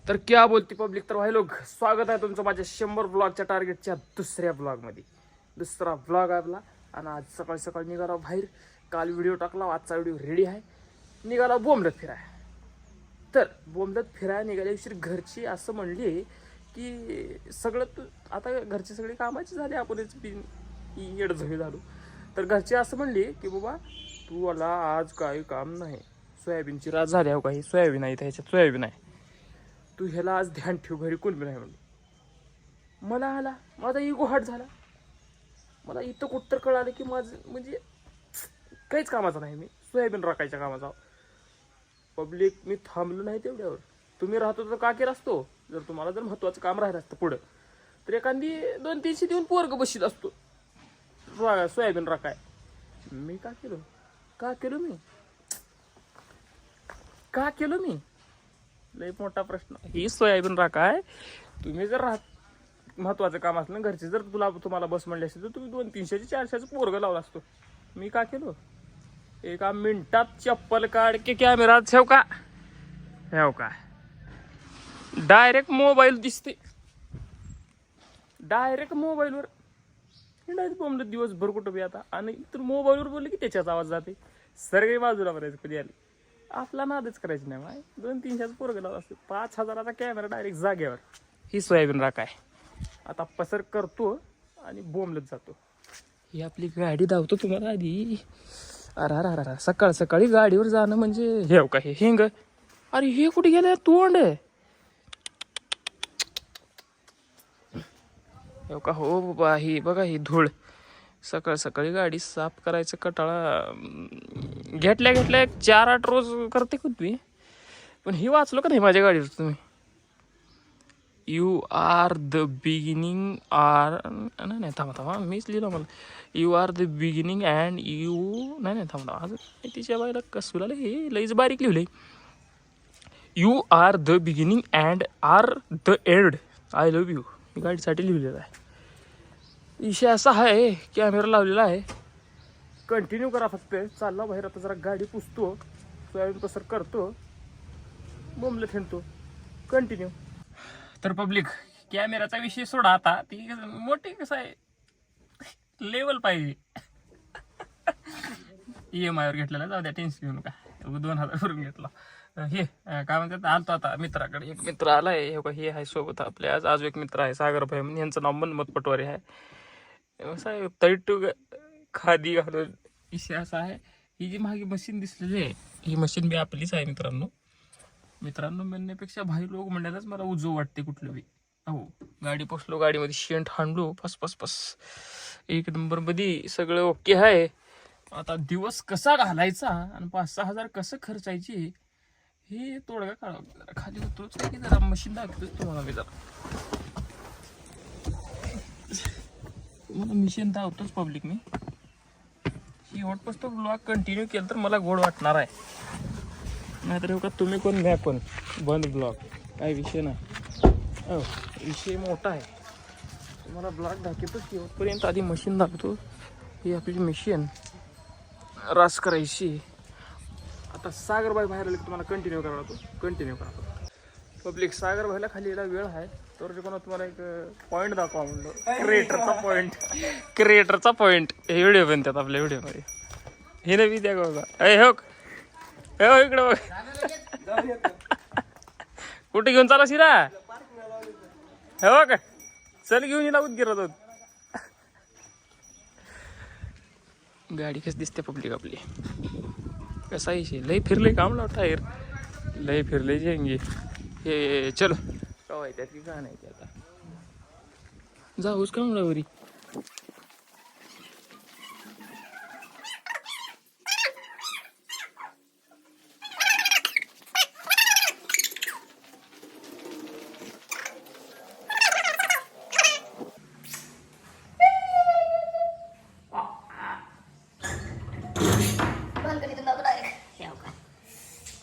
तर क्या बोलती पब्लिक. तर भाई लोक, स्वागत आहे तुमचं माझ्या 100 ब्लॉगच्या टार्गेटच्या दुसऱ्या ब्लॉगमध्ये. दुसरा ब्लॉग आहे आपला. आणि आज सकाळी सकाळी निघाला बाहेर. काल व्हिडिओ टाकला, आजचा व्हिडिओ रेडी आहे. निघाला बोंबलत फिराय. तर बोंबलत फिराय निघाल्या दिवशी घरची असं म्हणली की सगळं तू आता घरची सगळी कामाची झाली, आपणच येडझवी झालो. तर घरची असं म्हणली की बाबा तू आला आज काही काम नाही, सोयाबीनची रात झाली आहे काही, सोयाबीन आहे ह्याच्यात, सोयाबीन आहे, तू ह्याला आज ध्यान ठेव, घरी कोण बी नाही म्हणून. मला आला माझा इगो हट झाला. मला इथं कुठं कळालं की माझं म्हणजे काहीच कामाचं नाही, मी सोयाबीन राखायच्या कामाचा. पब्लिक मी थांबलो नाही तेवढ्यावर. तुम्ही राहतो तर का केला असतो. जर तुम्हाला जर महत्त्वाचं काम राहिलं असतं पुढं, तर एखादी 200-300 देऊन पोरग बशीत असतो सोयाबीन राखाय. मी का केलं का केलं मी लय मोठा प्रश्न. ही सोयाबीन राखाय तुम्ही जर महत्वाचं काम असलं घरचे, जर तुम्हाला बस म्हणले असते तर तुम्ही 200-300-400 पोरग लावला असतो. मी का केलं. एका मिनिटात चप्पल काढ के कॅमेरा ठेव का डायरेक्ट मोबाईल दिसते, डायरेक्ट मोबाईलवर हिंडायचं बोंबलत दिवसभर कुठं बी आता. आणि तर मोबाईलवर बोलले की त्याच्याच आवाज जाते. सगळे बाजूला भरायचं कधी आले. आपला नादच करायची नाही. माय 200-300 पोरग लावला असते. 5000चा कॅमेरा डायरेक्ट जागेवर. ही सोयाबीन राखाय आता पसर करतो आणि बोंबलत जातो. ही आपली गाडी धावतो तुम्हाला आधी. अरे सकाळ सकाळी गाडीवर जाणं म्हणजे हे का हे हिंग. अरे हे कुठे गेलं तोंड. हो का, हो बाबा, ही बघा ही धूळ. सकाळ सकाळी गाडी साफ करायचं कटाळा. घेतल्या 4-8 रोज करते का तुम्ही. पण ही वाचलो का नाही माझ्या गाडीवर तुम्ही. You are the beginning are नाही थांबा मीच लिहिलं मला. You are the beginning and you नाही थांबा अजून तिच्या बाईला कसुला हे लईच बारीक लिहिलंय. You are the beginning and are the end. I love you. मी गाडीसाठी लिहिलेलं आहे. विषय असा आहे, कॅमेरा लावलेला आहे. कंटिन्यू करा फक्त. चालला बाहेर आता, जरा गाडी पुसतो, सोयाबीन पसर करतो, बोंबलं थिंडतो. कंटिन्यू. तर पब्लिक, कॅमेराचा विषय सोडा आता. ती मोठी कसं आहे, लेवल पाहिजे. EMI वर घेतलेला, जाऊ द्या, टेन्शन घेऊ नका. 2000 भरून घेतला. हे काय म्हणतात, आलतो आता मित्राकडे. एक मित्र आलाय, हे आहे सोबत आपल्या. आज एक मित्र आहे सागर भाई म्हणून. यांचं नाव मनमत पटवारी आहे. असं तैटू खादी घालून. विषय असा आहे, ही जी मागे मशीन दिसलेली आहे, ही मशीन बी आपलीच आहे मित्रांनो म्हणण्यापेक्षा भाई लोक म्हणण्यालाच मला उजव वाटते कुठलं बी. हो, गाडी पोचलो, गाडीमध्ये शेंट हाणलो, पस एक नंबर मध्ये सगळं ओके आहे. आता दिवस कसा घालायचा आणि 5-6 हजार कसं खर्चायचे हे तोडगा काढावं. जरा खाली उतरूच काय की जरा मशीन दाखवतोच तुम्हाला मी. मला मिशन दाखवतोच पब्लिक मी. ही वाटपास तो ब्लॉग कंटिन्यू केलं तर मला गोड वाटणार आहे. नाहीतर हो का तुम्ही कोण म्या कोण बंद ब्लॉग. काय विषय नाही. हो, विषय मोठा आहे. तुम्हाला ब्लॉग दाखवतो शेवटपर्यंत. आधी मशीन दाखवतो. ही आपली मशीन रास करायची. आता सागरबाई बाहेर आले की तुम्हाला कंटिन्यू करावा लागतो. कंटिन्यू करा पब्लिक. सागरबाईला खाली यायला वेळ आहे तर कोणा तुम्हाला एक पॉईंट दाखवा म्हणलं. क्रिएटरचा पॉईंट हे व्हिडिओ बनतात आपल्या व्हिडिओमध्ये. हे नवी द्या बघा. हो इकडे बघ. कुठे घेऊन चाला शिरा. हो का, चल घेऊन येला उद्गिरत होत. गाडी कशी दिसते पब्लिक आपली. कसा आहे, लय फिरले काम ना टायर, लय फिरले जेंगे. हे चलो कवाय त्यात की का नाही. आता जाऊच का म्हणा वरी.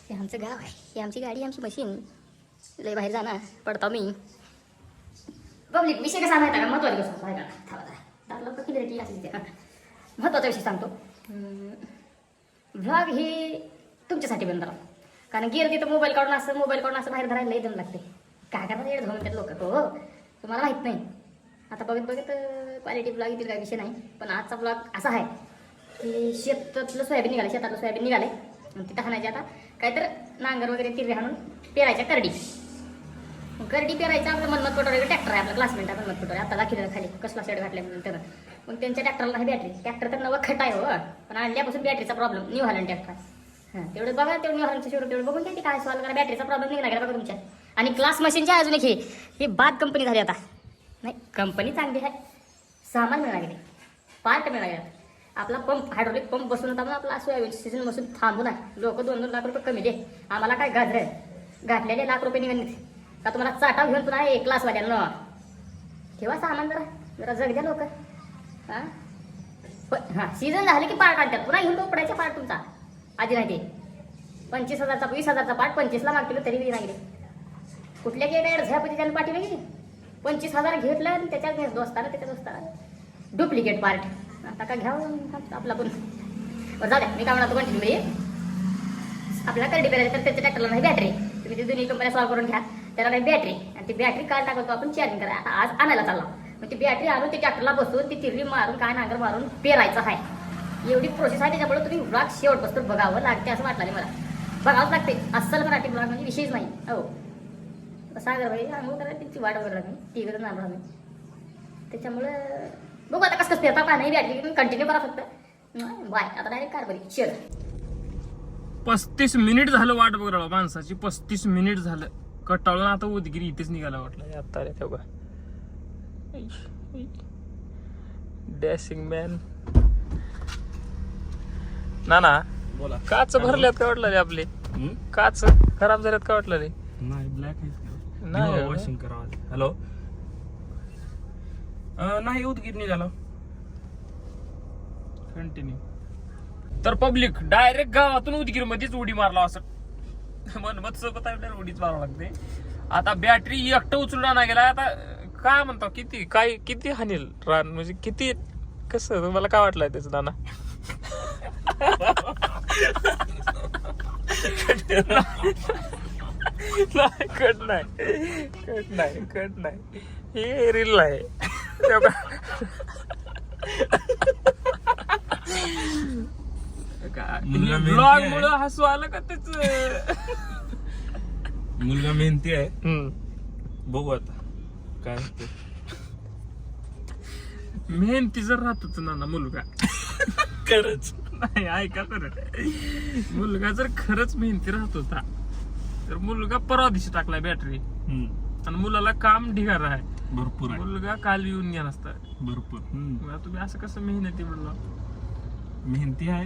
हे आमचं गाव आहे, ही आमची गाडी, आमची मशीन. लय बाहेर जाणार पडता मी. पब्लिक विषय कसा माहिती का, महत्वाचा गोष्ट आहे का. थांबा किती रेटी असेल ते. महत्त्वाचा विषय सांगतो. व्लॉग हे तुमच्यासाठी बनवणार, कारण गेलं तिथं मोबाईल काढून असं बाहेर धरायला लई दम लागते. काय करतात येड म्हणतात लोक हो तुम्हाला माहित नाही. आता बघत बघत क्वालिटी ब्लॉग येतील काही विषय नाही. पण आजचा ब्लॉग असा आहे की शेतातलं सोयाबीन निघाले, शेतातलं सोयाबीन निघाले आणि तिथं हाणायचे आता काय तर नांगर वगैरे तिरवे हाणून पेरायच्या करडी. करडी पेरायचं आपलं मनमत पटोरे ट्रॅक्टर आहे आपला क्लासमेट आहे मनमत पटोरे आता दाखिलं खाली कसला शेड घातल्यानंतर. मग त्यांच्या ट्रॅक्टरला नाही बॅटरी, ट्रॅक्टर तर नवं खट आहे हो पण आणल्यापासून बॅटरीचा प्रॉब्लेम न्यू हॉलंड ट्रॅक्टर. हां तेवढं बघा तेवढं न्यू हॉलंडचं शेवट तेवढं बघून घ्या काय सॉल्व करा. बॅटरीचा प्रॉब्लेम निघाला गेला बघा तुमच्या. आणि क्लास मशीनच्या अजून एक हे बाद कंपनी झाली आता. नाही कंपनी चांगली आहे, सामान मिळालं गेले, पार्ट मिळाला गेला. आपला पंप हायड्रोलिक पंप बसून होता म्हणून आपला सोयाबीन सीझन बसून थांबून आहे. लोक 2-2 लाख रुपये कमी दे, आम्हाला काय गाजर आहे घातलेले लाख रुपये निघाले का तुम्हाला चाटा घेऊन पुन्हा एक क्लासवाल्यांना ठेवा सामान जरा जरा जग द्या लोक. हां सीझन झाले की पार्ट आणतात पुन्हा घेऊन तो पडायचा पार्ट तुमचा आधी नाही ते 25,000चा 20,000चा पार्ट 25ला मागतील तरी नाही गेले. कुठल्या गेल्या झ्यापती त्यानं पाठवले की 25,000 घेतलं आणि त्याच्या दोस्ताना डुप्लिकेट पार्ट. आता का घ्यावं आपला पण बरं जाऊ द्या. मी काय म्हणतो कंटिन्यू बाई आपल्याला करडी पेरायचं तर त्याच्या ट्रॅक्टरला नाही बॅटरी. तुम्ही ती दोन्ही कंपन्या सॉल्व करून घ्या. त्याला नाही बॅटरी आणि ती बॅटरी काल टाकतो आपण चार्जिंग करा. आता आज आणायला चालला मग ती बॅटरी आणून ती ट्रॅक्टरला बसवून ती तिरवी मारून काय नांगर मारून पेरायचं आहे. एवढी प्रोसेस आहे त्याच्यामुळे तुम्ही ब्लॉग शेवटपासून बघावं लागते असं वाटलं मला. बघावंच लागते अस्सल मराठी ब्लॉग म्हणजे विषयच नाही हो. सागर भाई आंघोळ करायला त्यांची वाट वगैरे लागली ती वगैरे नांगर आम्ही त्याच्यामुळं बघू आता कसं पेरता का नाही बॅटरी कंटिन्यू करा फक्त. बाय आता डायरेक्ट कार बरी शेअर. 35 मिनिट झालं वाट बघा माणसाची. 35 मिनिट झालं कटाळून आता उदगिरी इथेच निघाला वाटलं. आता तेव्हा डॅशिंग मॅन ना बोला. काच भरल्यात का वाटलं रे आपले? काच खराब झाल्यात का वाटलं रे? नाही ब्लॅक नाही वॉशिंग करावं. हॅलो नाही उदगीर निघाला कंटिन्यू. तर पब्लिक डायरेक्ट गावातून उदगीर मध्येच उडी मारला असं मनमत सोबत उडीच मारावं लागते. आता बॅटरी एकटं उचलून आणा गेला. आता काय म्हणतो किती हानील रान म्हणजे किती कसं तुम्हाला काय वाटलंय त्याचं नाना? कट नाही हे रील आहे. ब्लॉग मुळे हसू आलं का त्याच? मुलगा मेहनती आहे. बघू आता काय होतं. मेहनती जर राहतोच ना मुलगा खरंच नाही ऐका तर मुलगा जर खरंच मेहनती राहत होता तर मुलगा परवा दिवशी टाकलाय बॅटरी आणि मुलाला काम ढिगार आहे भरपूर आहे. मुलगा काल येऊन गेला असता भरपूर तुम्ही असं कसं मेहनती म्हणला? मेहनती आहे,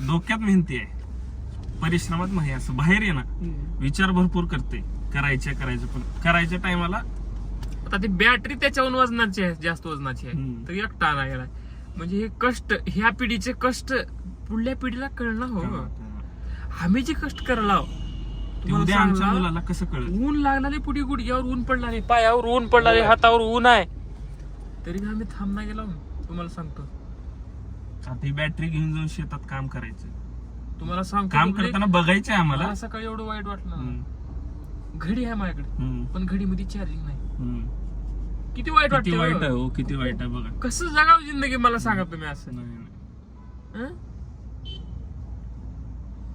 डोक्यात मेहनती आहे, परिश्रमात नाही. असं बाहेर आहे ना विचार भरपूर करते करायचं पण करायच्या टायमाला आता ती बॅटरी त्याच्याहून वजनाची आहे, जास्त वजनाची आहे तर एकटा आणा गेलाय. म्हणजे हे कष्ट ह्या पिढीचे कष्ट पुढल्या पिढीला कळणं हो. आम्ही जे कष्ट करायला उद्या आमच्या मुलाला कसं कळलं. ऊन लागणारे पुढे गुडघ्यावर ऊन पडणारे, पायावर ऊन पडणारे, हातावर ऊन आहे तरी आम्ही थांबना गेलो. तुम्हाला सांगतो आता ही बॅटरी घेऊन जाऊन शेतात काम करायचं. तुम्हाला सांगतो काम करताना बघायचं आहे आम्हाला. सकाळी एवढं वाईट वाटलं. घडी आहे माझ्याकडे पण घडीमध्ये चार्जिंग नाही. किती वाईट किती वाईट आहे वाटतं. हो, किती वाईट आहे बघा. कसं जगावं जिंदगी मला सांगा तुम्ही असं हं?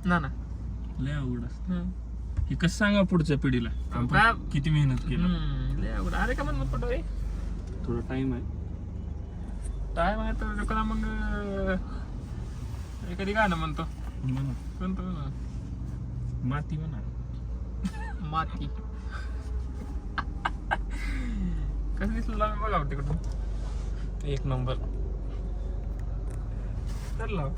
ना लय अवघड असतं हे. कसं सांगा पुढच्या पिढीला आपण किती मेहनत केली. अरे का म्हणत पटो रे थोडा टाइम आहे. टाइम आहे तर लोकांना मग कधी गाणं म्हणतो कोणतं माती म्हणा माती कसं दिसलं बघा तिकडून एक नंबर ठरलं.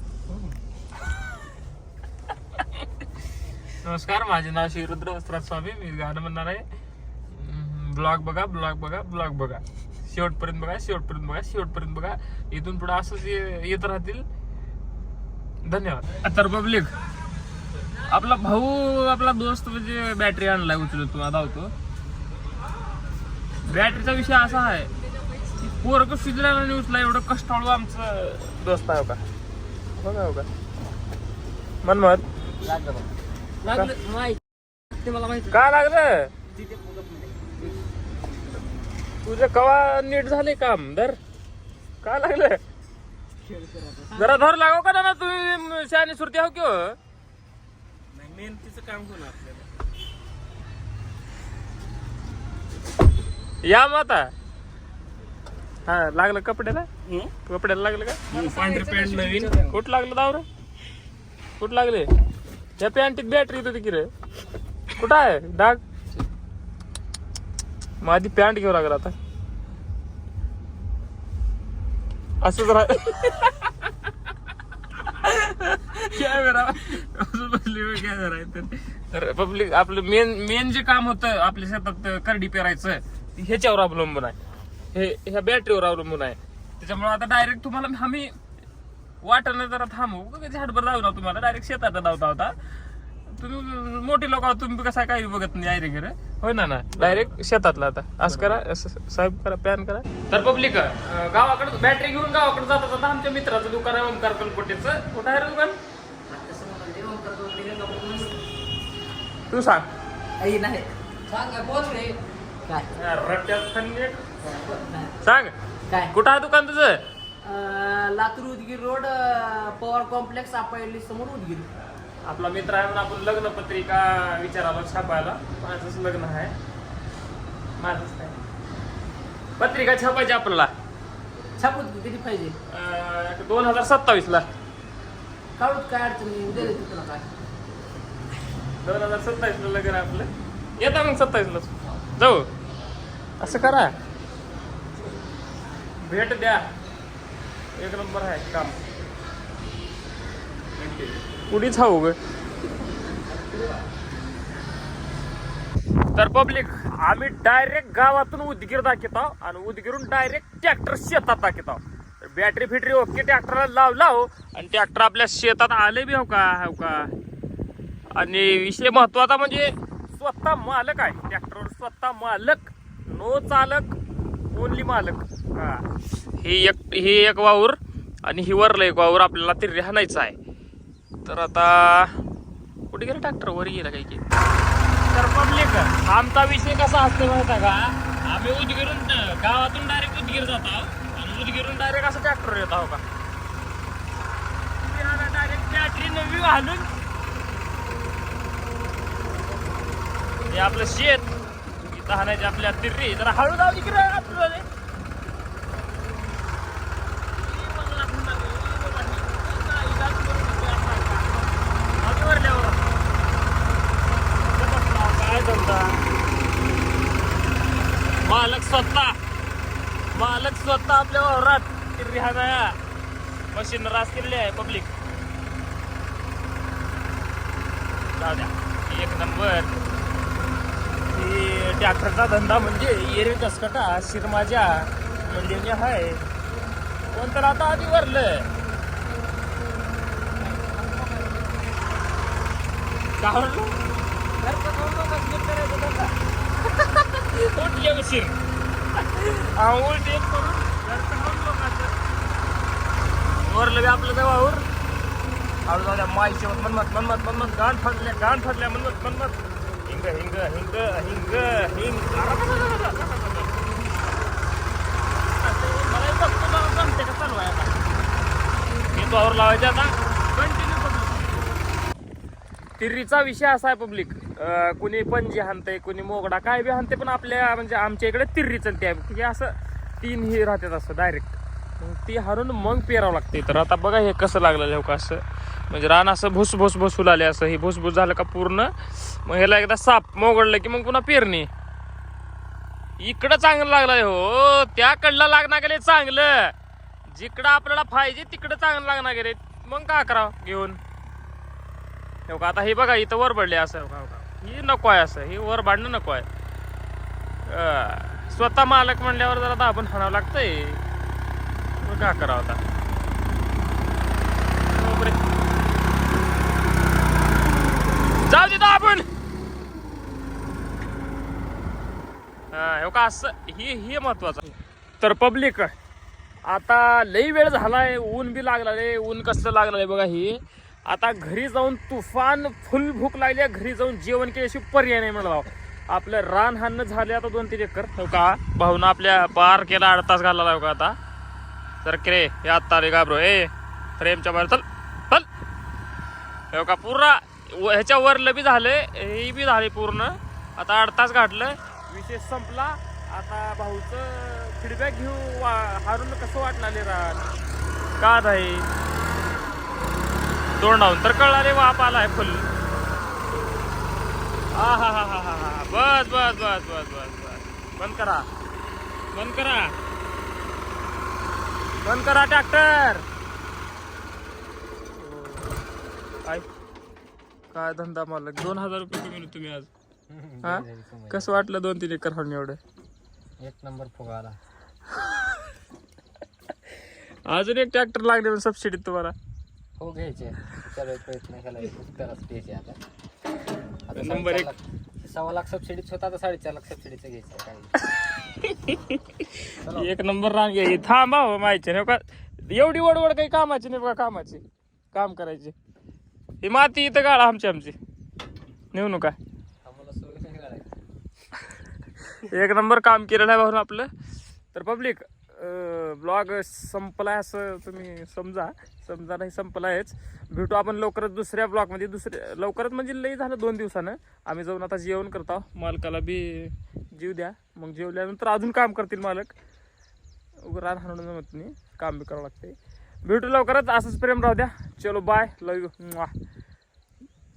नमस्कार माझे नाव श्री रुद्र वस्त्रात स्वामी. मी गाणं म्हणणार आहे. ब्लॉग बघा शेवटपर्यंत बघा. इथून पुढे असंच येत राहतील. धन्यवाद. तर पब्लिक आपला भाऊ आपला दोस्त म्हणजे बॅटरी आणलाय उचलत तुम्हाला धावतो. बॅटरीचा विषय असा आहे की पोरग शिजला आणि उचला एवढं कष्टाळू आमचं दोस्त आहे का बघा का मनमत लागलं माहिती मला माहिती काय लागलं तुझं कवा नीट झाले काम धर काय लागलं जरा धर लागाव का ना तुम्ही शहाणी सुरती आहो किंवा नाही मेहनतीचं काम कोण आपल्याला या मग आता हा लागलं कपड्याला कपड्याला लागलं का पांढरी पॅन्ट नवीन कुठं लागलं दावर कुठं लागले त्या पॅन्टीत बॅटरी होती की रे कुठं आहे डाग माझी पॅन्ट घेऊ लागला आता असंच तर पब्लिक आपलं मेन जे काम होतं आपल्या शेतात करडी पेरायचं ह्याच्यावर अवलंबून आहे ह्या बॅटरीवर अवलंबून आहे त्याच्यामुळे आता डायरेक्ट तुम्हाला आम्ही वाटणं जरा थांबू झाडभर जाऊ ना तुम्हाला डायरेक्ट शेतात धावता होता तुम्ही मोठी लोक आहोत तुम्ही कसा काही बघत नाही आयरे घरे होय ना डायरेक्ट शेतातला आता असं करा साहेब करा पॅन करा तर पब्लिक गावाकडे बॅटरी घेऊन गावाकडे जाता जाता आमच्या मित्राचं दुकान आहे ओमकार कलकोटेचं कुठं आहे रे दुकान तू सांग नाही सांग बोल रे काय रट्ट्यात थंडी सांग काय कुठं आहे दुकान तुझं लातूर उदगीर रोड पवार कॉम्प्लेक्स आपली समोर उदगीर आपला मित्र आहे म्हणून आपण लग्न पत्रिका विचारायला छापायला माझंच लग्न आहे माझंच काय पत्रिका छापायची आपल्याला छापूत किती पाहिजे 2027 ला काढूत काय अडचण उद्या देतो तुला काय 2027 ला लग्न आहे आपलं येता मग 27 ला जाऊ असं करा भेट द्या एक नंबर आहे काम कुठीच हाऊ ग तर पब्लिक आम्ही डायरेक्ट गावातून उदगीर दाखवत आहोत आणि उदगीरून डायरेक्ट ट्रॅक्टर शेतात दाखवत आहोत बॅटरी फिटरी ओके ट्रॅक्टरला लावला आणि ट्रॅक्टर आपल्या शेतात आले बी हो का आणि विषय महत्वाचा म्हणजे स्वतः मालक आहे ट्रॅक्टरवर स्वतः मालक नो चालक ओनली मालक हा ही एक वावर आणि ही वरला एक वावर आपल्याला ते राहण्याचं आहे तर आता कुठे गेला ट्रॅक्टर वर गेला काही की तर पब्लिक आमचा विषय कसा असतो माहिती आहे का आम्ही उदगीरून गावातून डायरेक्ट उदगीर जात आहोत आणि उदगीरून डायरेक्ट असं ट्रॅक्टर येत आहो का डायरेक्ट बॅटरी नवी घालून हे आपलं शेत इथं हाणायचे आपल्या तिर्री जरा हळू जाऊ तिकडे आपलं मालक स्वतः आपल्या वावरात रिहाना मशीन रास केलेली आहे पब्लिक जाऊ द्या एक नंबर ही ट्रॅक्टरचा धंदा म्हणजे एरे कसकटा शिरमाजा म्हणजे आहे कोण तर आता आधी वरलं उठले मशीन उलटे करून वरलं बी आपलं देवावर हळू जाऊ मायचे मनमत गाण फाटल्या मनमत हिंग हिंग हिंग हिंग हिंग मला चालू आहे आता हे तो आवर लावायचे आता कंटिन्यू तिर्रीचा विषय असा आहे पब्लिक कुणी पंजी हाणते कुणी मोगडा काय बी हाणते पण आपल्या म्हणजे आमच्या इकडे तिर्री चलते आहे असं 3 हे राहतात असं डायरेक्ट ती हारून मग पेरावं लागते तर आता बघा हे कसं लागलं का असं म्हणजे रान असं भुसभुस आले असं हे भुसभुस झालं का पूर्ण मग ह्याला एकदा साप मोगडलं की मग पुन्हा पेरणी इकडं चांगलं लागलं हो त्याकडलं लागणार गेले चांगलं जिकडं आपल्याला पाहिजे तिकडं चांगलं लागणार गेले मग काय करावं घेऊन हो का आता हे बघा इथं वर पडले असं ही नको आहे असं ही वर बांधणं नको आहे स्वतः मालक म्हणल्यावर जरा दाबून हाणावं लागतंय मग काय करावं आता जाऊ दे दाबून हो का असं हे महत्वाचं तर पब्लिक आता लई वेळ झालाय ऊन बी लागलाय ऊन कसलं लागलाय बघा ही आता घरी जाऊन तुफान फुल भूक लागली घरी जाऊन जेवण केल्याशिवाय पर्याय नाही मला आपलं रान हाणं झाले आता 2-3 एकर. हो का भाऊन आपल्या पार केला 8 तास घालला हो का आता. तर के हे आत्ता आले घाबरो ए फ्रेमच्या बाहेर चल चल. हो का पूर्ण ह्याच्या वरलं बी झाले हे बी झाले पूर्ण. आता 8 तास घातलं विषय संपला. आता भाऊचं फीडबॅक घेऊ हारून कसं वाटणार रान का नाही. तोंडावून तर कळाले वाप आलाय फुल. हा हा हा हा हा हा बस बस बस बस बस बस बंद करा बंद करा बंद करा ट्रॅक्टर. काय धंदा मालक 2000 रुपये कमी तुम्ही आज. हा कसं वाटलं 2-3 एकर हाणून एवढं. 1 नंबर फुगाला. अजून एक ट्रॅक्टर लागले सबसिडीत तुम्हाला. हो घ्यायचे चालू प्रयत्न केला तरच घ्यायचे आता. नंबर 1 1.25 लाख सबसिडीच होता आता 4.5 लाख सबसिडीचं घ्यायचं काही. 1 नंबर रान घ्यायची. थांबा हो माहिती नाही का एवढी वडवड काही कामाची नाही बघा. कामाची काम करायची. ही माती इथं गाळा आमची नेऊ नका. आम्हाला सोय नाही करायची. 1 नंबर काम केलेलं आहे भाऊन आपलं. तर पब्लिक ब्लॉग संपलाय असं तुम्ही समजा नाही संपलायच. भेटू आपण लवकरच दुसऱ्या ब्लॉगमध्ये. लवकरच म्हणजे लई झालं 2 दिवसानं. आम्ही जाऊन आता जेवण करतो. मालकाला बी जीव द्या. मग जेवल्यानंतर अजून काम करतील मालक. रान हाणून जमत नाही काम बी करावं लागते. भेटू लवकरच. असंच प्रेम राहू द्या. चलो बाय लव यू.